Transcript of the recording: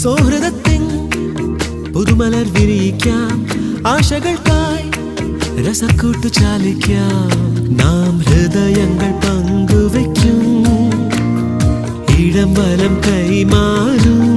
സൗഹൃദത്തിൻ പുതുമലർ വിരിയിക്കാം, ആശകൾക്കായി രസക്കൂട്ടു ചാലിക്കാം. നാം ഹൃദയങ്ങൾ പങ്കുവയ്ക്കും, ഇടം വലം കൈമാറും.